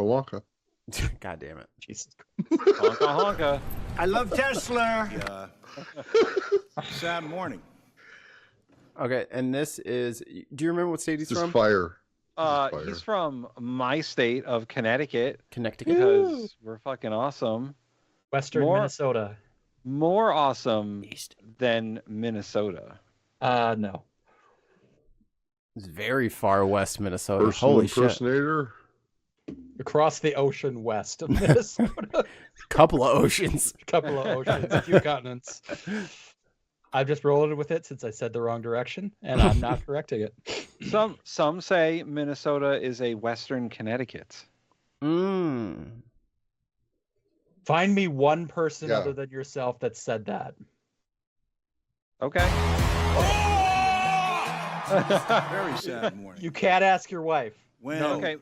Wonka. God damn it. Jesus. Honka honka. I love Tesla. Yeah. Sad morning. Okay, and this is. Do you remember what state he's This is from? fire. He's from my state of Connecticut Connecticut. because we're fucking awesome. Western Minnesota. More awesome East. than Minnesota. No. It's very far west Minnesota. Personal Holy shit. impersonator. Across the ocean west of Minnesota. Couple of oceans. A couple of oceans, a few continents. I've just rolled with it since I said the wrong direction, and I'm not correcting it. Some say Minnesota is a Western Connecticut. Mm. Find me one person Yeah. other than yourself that said that. Okay. Very sad morning. You can't ask your wife. When Okay.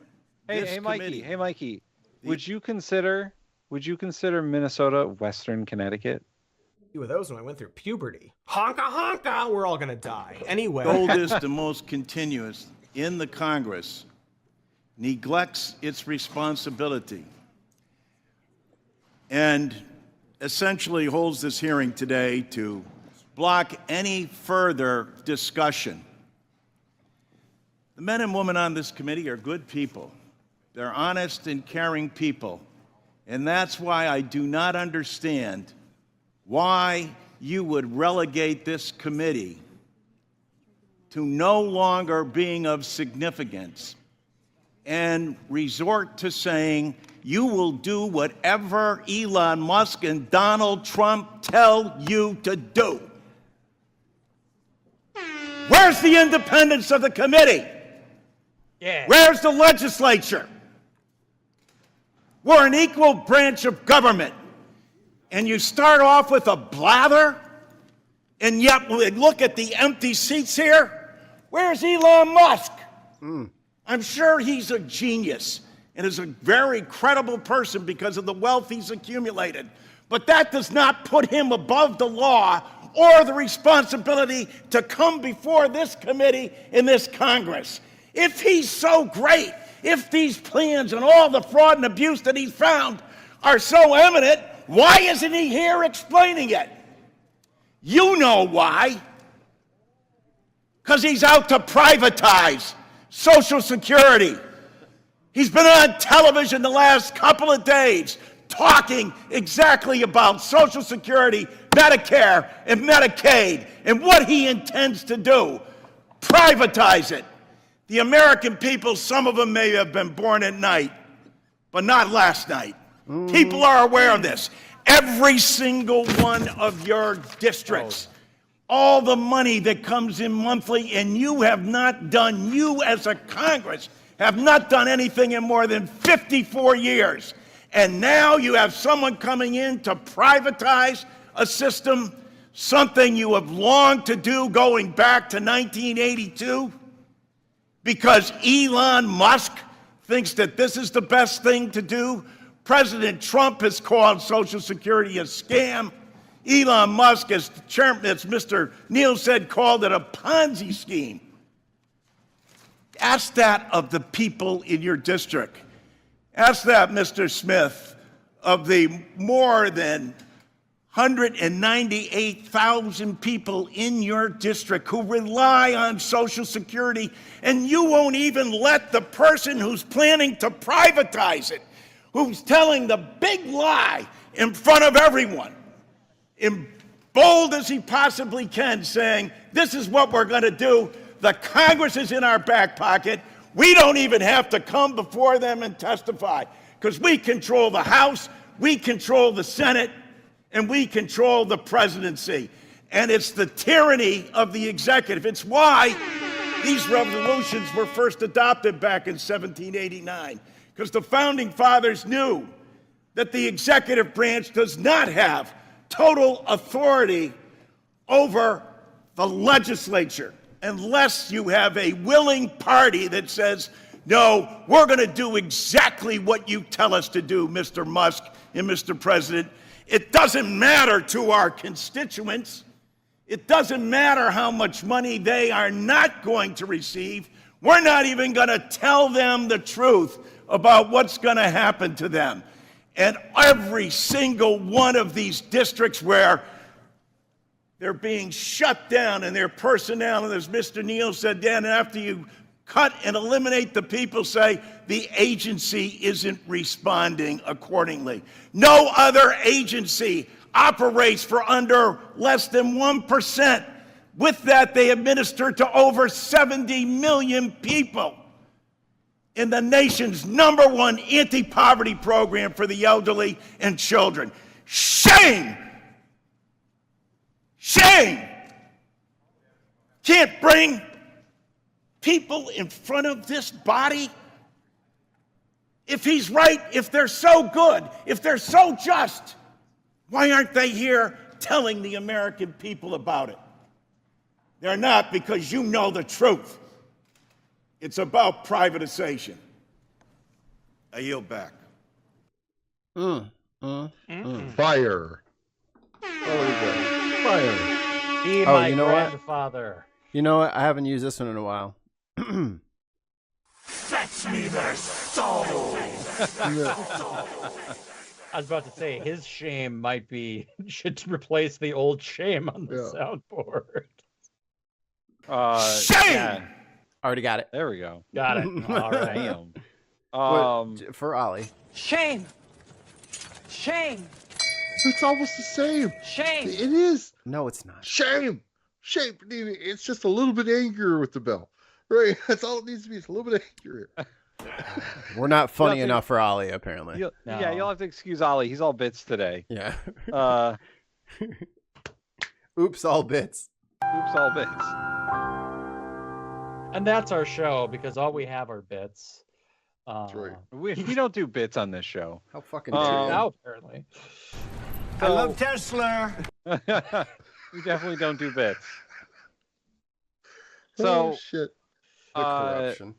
this Hey, Mikey. committee- Hey, Mikey. Would you consider Minnesota Western Connecticut? Few of those when I went through puberty. Honka honka, we're all gonna die. Anyway. the oldest and most continuous in the Congress neglects its responsibility and essentially holds this hearing today to block any further discussion. The men and women on this committee are good people. They're honest and caring people. And that's why I do not understand why you would relegate this committee to no longer being of significance and resort to saying you will do whatever Elon Musk and Donald Trump tell you to do. Where's the independence of the committee? Yeah. Where's the legislature? We're an equal branch of government. And you start off with a blather, and yet we look at the empty seats here. Where's Elon Musk? I'm sure he's a genius and is a very credible person because of the wealth he's accumulated. But that does not put him above the law or the responsibility to come before this committee in this Congress. If he's so great, if these plans and all the fraud and abuse that he's found are so evident, why isn't he here explaining it? You know why. Because he's out to privatize Social Security. He's been on television the last couple of days talking exactly about Social Security, Medicare, and Medicaid, and what he intends to do. Privatize it. The American people, some of them may have been born at night, but not last night. People are aware of this. Every single one of your districts, all the money that comes in monthly, and you have not done, you as a Congress, have not done anything in more than 54 years. And now you have someone coming in to privatize a system, something you have longed to do going back to 1982, because Elon Musk thinks that this is the best thing to do. President Trump has called Social Security a scam. Elon Musk, as chairman, as Mr. Neal said, called it a Ponzi scheme. Ask that of the people in your district. Ask that, Mr. Smith, of the more than 198,000 people in your district who rely on Social Security, and you won't even let the person who's planning to privatize it, who's telling the big lie in front of everyone, in bold as he possibly can, saying, this is what we're going to do. The Congress is in our back pocket. We don't even have to come before them and testify because we control the House, we control the Senate, and we control the presidency. And it's the tyranny of the executive. It's why these resolutions were first adopted back in 1789, because the founding fathers knew that the executive branch does not have total authority over the legislature unless you have a willing party that says, no, we're going to do exactly what you tell us to do, Mr. Musk and Mr. President. It doesn't matter to our constituents. It doesn't matter how much money they are not going to receive. We're not even going to tell them the truth about what's going to happen to them. And every single one of these districts where they're being shut down and their personnel, and as Mr. Neal said, Dan, after you cut and eliminate the people, say the agency isn't responding accordingly. No other agency operates for under less than 1%. With that, they administer to over 70 million people in the nation's #1 anti-poverty program for the elderly and children. Shame! Shame! Can't bring people in front of this body? If he's right, if they're so good, if they're so just, why aren't they here telling the American people about it? They're not, because you know the truth. It's about privatization. I yield back. Fire. Fire. Be Oh, my you know what? grandfather. You know what? I haven't used this one in a while. Fetch me their soul. I was about to say his shame might be should replace the old shame on the soundboard. Shame! Yeah, Already got it. there we go. Got it. All right. Damn. For Ollie. Shame! Shame! It's almost the same. Shame! It is. No, it's not. Shame. Shame. It's just a little bit angrier with the bell. Right? That's all it needs to be. It's a little bit angrier. We're not funny Nothing. enough for Ollie, apparently. Yeah, you'll have to excuse Ollie. He's all bits today. Yeah. Oops, Oops, all bits. all bits. And that's our show because all we have are bits. That's right. We don't do bits on this show. How fucking Um, dare you. Now, apparently. I love Tesla. We definitely don't do bits. Oh, So, shit. The corruption.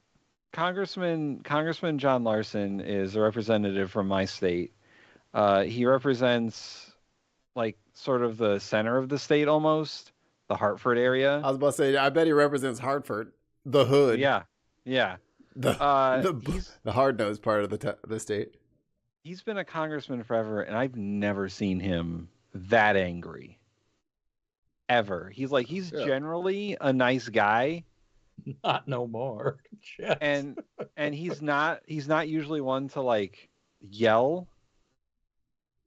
Congressman John Larson is a representative from my state. He represents like sort of the center of the state almost, the Hartford area. I was about to say, I bet he represents Hartford, the hood. Yeah. The hard-nosed part of the state. He's been a congressman forever, and I've never seen him that angry. Ever. He's generally a nice guy. Not no more. Shit. And he's not usually one to like yell,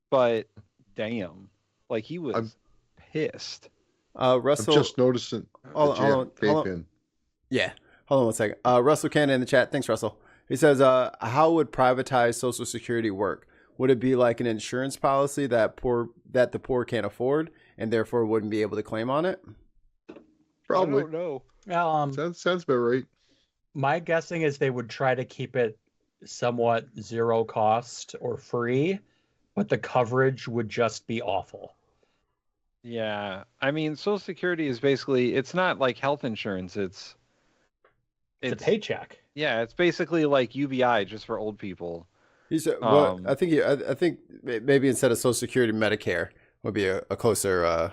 but damn, like he was pissed. Russell. I'm just noticing. Hold on. Yeah. Hold on 1 second. Russell Cannon in the chat. Thanks, Russell. He says, how would privatized Social Security work? Would it be like an insurance policy that the poor can't afford and therefore wouldn't be able to claim on it? Probably. I don't know. Sounds about right. My guessing is they would try to keep it somewhat zero cost or free, but the coverage would just be awful. Yeah. I mean, Social Security is basically, it's not like health insurance. It's a paycheck. Yeah, it's basically like UBI just for old people. He said, well, I think maybe instead of Social Security, Medicare would be a closer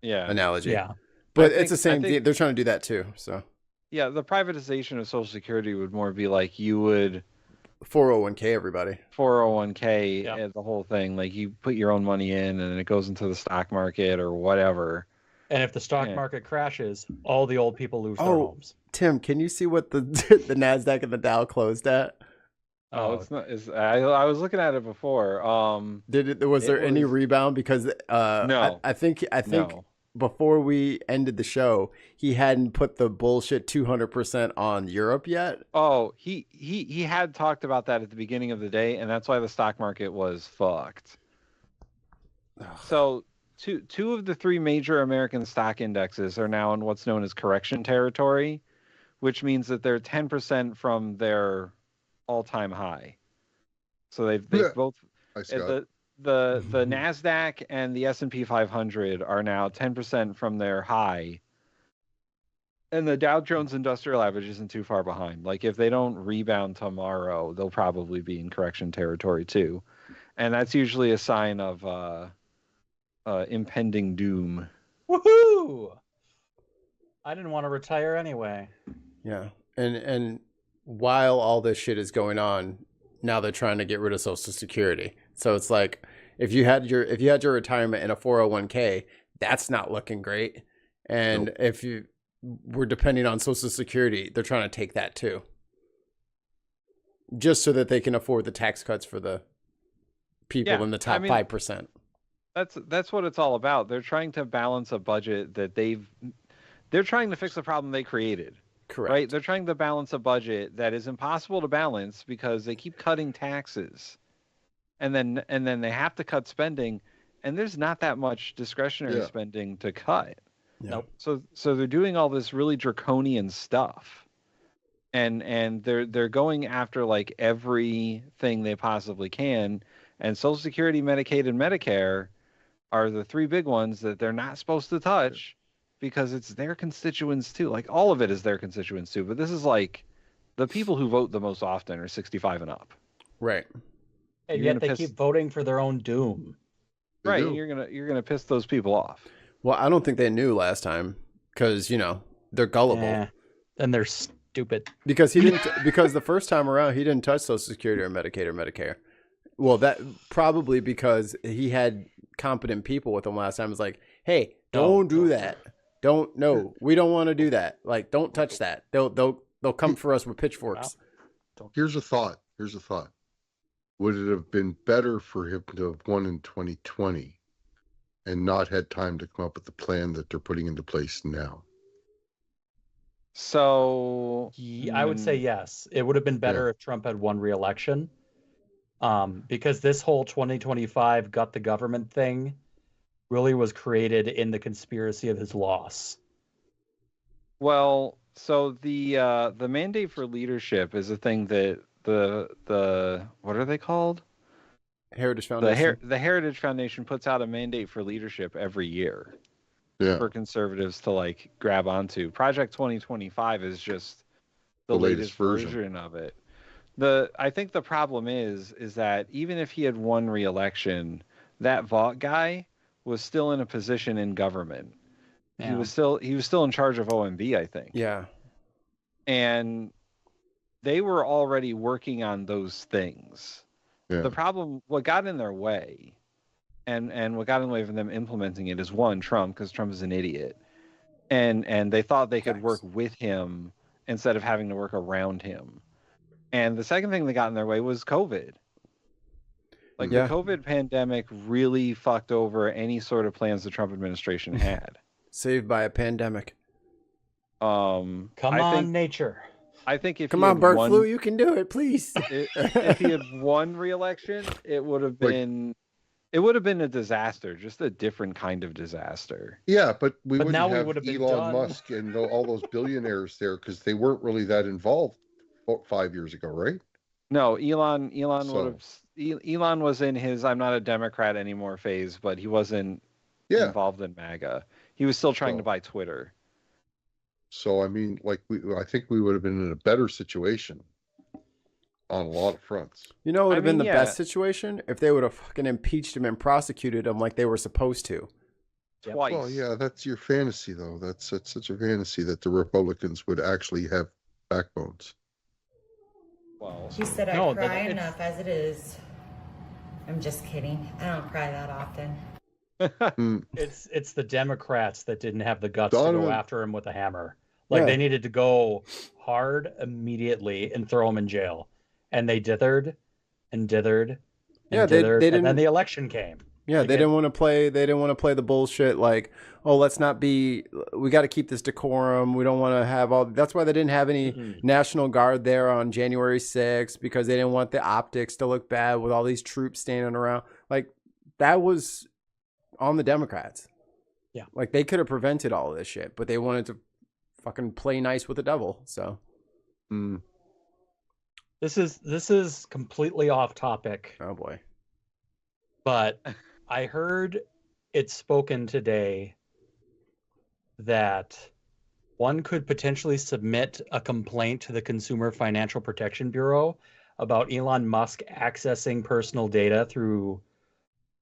analogy. Yeah. But it's the same thing. They're trying to do that too. So yeah, the privatization of Social Security would more be like you would 401k everybody. 401k, the whole thing. Like you put your own money in and it goes into the stock market or whatever. And if the stock market crashes, all the old people lose their homes. Tim, can you see what the NASDAQ and the Dow closed at? Oh, it's not. I was looking at it before. Was there any rebound? Because no, I think no. Before we ended the show, he hadn't put the bullshit 200% on Europe yet. Oh, he had talked about that at the beginning of the day, and that's why the stock market was fucked. So two of the three major American stock indexes are now in what's known as correction territory, which means that they're 10% from their all-time high. So they've both the NASDAQ and the S&P 500 are now 10% from their high. And the Dow Jones Industrial Average isn't too far behind. Like if they don't rebound tomorrow, they'll probably be in correction territory too. And that's usually a sign of impending doom. Woohoo! I didn't want to retire anyway. Yeah. And while all this shit is going on, now they're trying to get rid of Social Security. So it's like if you had your retirement in a 401k, that's not looking great. And if you were depending on Social Security, they're trying to take that too. Just so that they can afford the tax cuts for the people in the top 5%. That's what it's all about. They're trying to balance a budget that they're trying to fix the problem they created. Correct. Right? They're trying to balance a budget that is impossible to balance because they keep cutting taxes. And then they have to cut spending, and there's not that much discretionary spending to cut. Nope. So they're doing all this really draconian stuff. And they're going after like everything they possibly can, and Social Security, Medicaid, and Medicare are the three big ones that they're not supposed to touch because it's their constituents too. Like all of it is their constituents too, but this is like the people who vote the most often are 65 and up. Right. And yet they keep voting for their own doom. Right. You're gonna piss those people off. Well, I don't think they knew last time because they're gullible. Yeah. And they're stupid. Because because the first time around he didn't touch Social Security or Medicaid or Medicare. Well, that probably because he had competent people with him last time. It's like, hey, don't do that. We don't want to do that. Like, don't touch that. They'll come for us with pitchforks. Here's a thought. Would it have been better for him to have won in 2020 and not had time to come up with the plan that they're putting into place now? So I would say yes. It would have been better if Trump had won re-election. Because this whole 2025 gut the government thing really was created in the conspiracy of his loss. Well, so the mandate for leadership is a thing that the what are they called? Heritage Foundation. The Heritage Foundation puts out a mandate for leadership every year for conservatives to like grab onto. Project 2025 is just the latest version of it. I think the problem is that even if he had won re-election, that Vaught guy was still in a position in government. Yeah. He was still in charge of OMB, I think. Yeah. And they were already working on those things. Yeah. The problem, what got in their way, and what got in the way of them implementing it is one, Trump, because Trump is an idiot. And they thought they could work with him instead of having to work around him. And the second thing that got in their way was COVID. Like the COVID pandemic really fucked over any sort of plans the Trump administration had. Saved by a pandemic. Come on, nature. I think if come on, bird flu, you can do it, please. If he had won re-election, it would have been a disaster, just a different kind of disaster. Yeah, but we wouldn't have Elon Musk and all those billionaires there because they weren't really that involved 5 years ago, right? No, Elon was in his "I'm not a Democrat anymore" phase, but he wasn't involved in MAGA. He was still trying to buy Twitter. So I mean, I think we would have been in a better situation on a lot of fronts. It would have been the best situation if they would have fucking impeached him and prosecuted him like they were supposed to. Twice. Well, yeah, that's your fantasy, though. That's such a fantasy that the Republicans would actually have backbones. Well, She said I cry enough as it is. I'm just kidding. I don't cry that often. It's the Democrats that didn't have the guts to go after him with a hammer. They needed to go hard immediately and throw him in jail. And they dithered and dithered and dithered. And then the election came. Yeah, they didn't want to play the bullshit like, oh, we got to keep this decorum. We don't want to have all. That's why they didn't have any National Guard there on January 6th, because they didn't want the optics to look bad with all these troops standing around. Like, that was on the Democrats. Yeah. Like, they could have prevented all of this shit, but they wanted to fucking play nice with the devil. So. This is completely off topic. Oh boy. But I heard it spoken today that one could potentially submit a complaint to the Consumer Financial Protection Bureau about Elon Musk accessing personal data through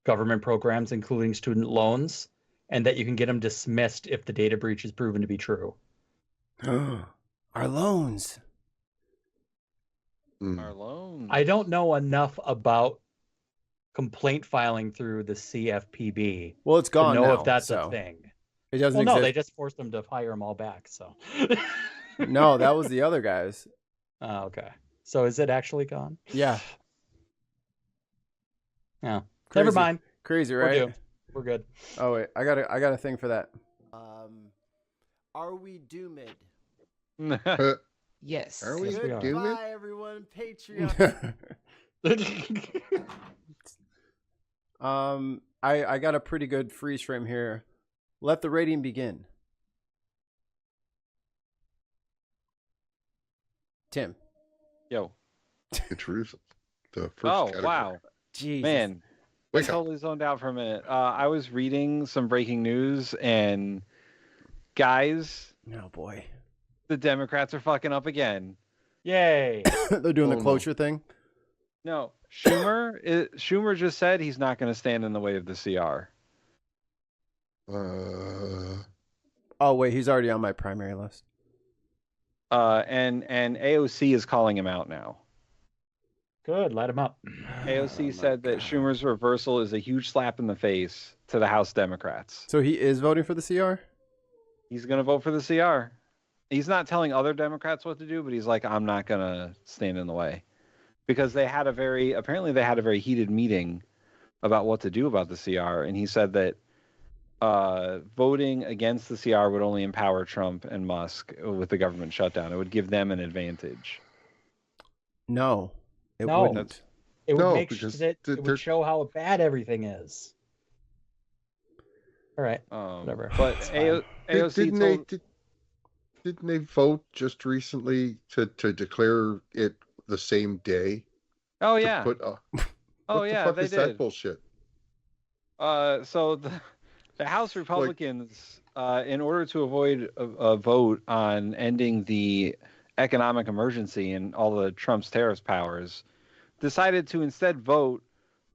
government programs, including student loans, and that you can get him dismissed if the data breach is proven to be true. Our loans. Marlone. I don't know enough about complaint filing through the CFPB. Well, it's gone to know now, if that's so a thing. It doesn't Well, exist. no, they just forced them to hire them all back. So. No, that was the other guys. Oh, okay. So is it actually gone? Yeah. Yeah. Crazy. Never mind. Crazy, right? We're good. Oh wait, I got a thing for that. Are we doomed? Yes. Are we Yes, we are. doomed? Bye, everyone. Patreon. I got a pretty good freeze frame here. Let the rating begin. Tim. Yo. Introduce the first Oh, category. wow. Jesus. Man, I Wake up. totally zoned out for a minute. I was reading some breaking news, and guys, Oh boy. the Democrats are fucking up again. Yay. They're doing Oh, the no. closure thing. No, Schumer just said he's not going to stand in the way of the CR. Oh wait, he's already on my primary list. And AOC is calling him out now. Good. Light him up. AOC said that Schumer's reversal is a huge slap in the face to the House Democrats. So he is voting for the CR? He's going to vote for the CR. He's not telling other Democrats what to do, but he's like, I'm not going to stand in the way. Because apparently they had a very heated meeting about what to do about the CR. And he said that voting against the CR would only empower Trump and Musk with the government shutdown. It would give them an advantage. No. It No. wouldn't. It would No, make because it they're- would show how bad everything is. All right. Whatever. But It's fine. AOC Didn't they vote just recently to declare it the same day? Oh To yeah. put, Oh what yeah, the fuck they is did. that bullshit? So the House Republicans, in order to avoid a vote on ending the economic emergency and all of Trump's tariff powers, decided to instead vote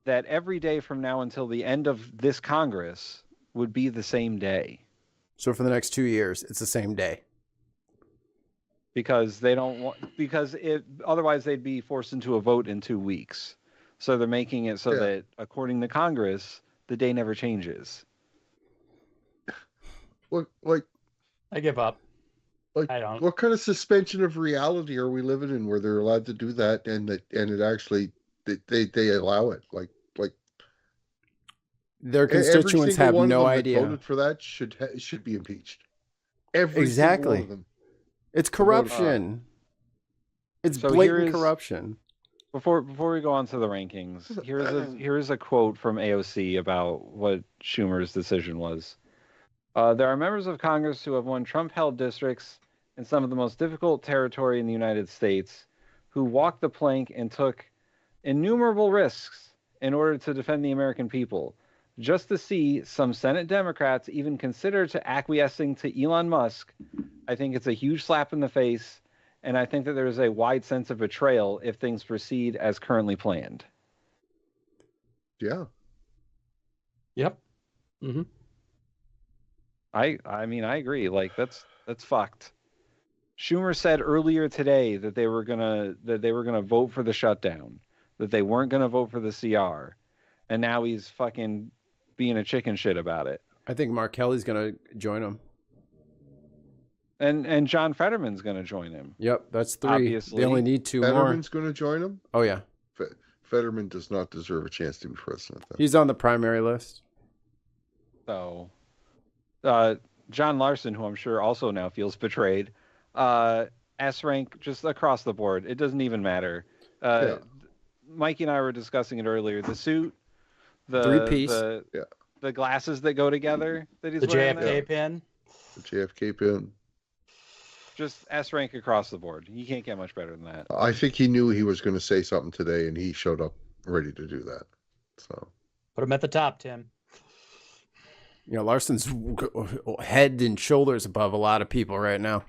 that every day from now until the end of this Congress would be the same day. So for the next 2 years, it's the same day. Because they don't want, otherwise they'd be forced into a vote in 2 weeks. So they're making it so that, according to Congress, the day never changes. Like I give up. Like, I don't. what kind of suspension of reality are we living in where they're allowed to do that and it actually they allow it? Like their every constituents single have one no of them idea. that voted for that should be impeached. Every Exactly. single one of them. It's corruption. It's So blatant here is- corruption. Before we go on to the rankings, here's a quote from AOC about what Schumer's decision was. There are members of Congress who have won Trump-held districts in some of the most difficult territory in the United States, who walked the plank and took innumerable risks in order to defend the American people. Just to see some Senate Democrats even consider to acquiescing to Elon Musk, I think it's a huge slap in the face, and I think that there is a wide sense of betrayal if things proceed as currently planned. Yeah. Yep. Mm-hmm. I mean, I agree. Like that's fucked. Schumer said earlier today that they were gonna vote for the shutdown, that they weren't gonna vote for the CR, and now he's fucking being a chicken shit about it. I think Mark Kelly's going to join them. And John Fetterman's gonna join him. Yep, that's 3. Obviously. They only need 2 more. Fetterman's going to join them? Oh yeah. Fetterman does not deserve a chance to be president, though. He's on the primary list. So, John Larson, who I'm sure also now feels betrayed, S rank just across the board. It doesn't even matter. Mikey and I were discussing it earlier. The suit, the 3-piece, the glasses that go together that he's The wearing, JFK pin. The JFK pin. just S rank across the board. You can't get much better than that. I think he knew he was going to say something today, and he showed up ready to do that. So Put him at the top, Tim. You know, Larson's head and shoulders above a lot of people right now.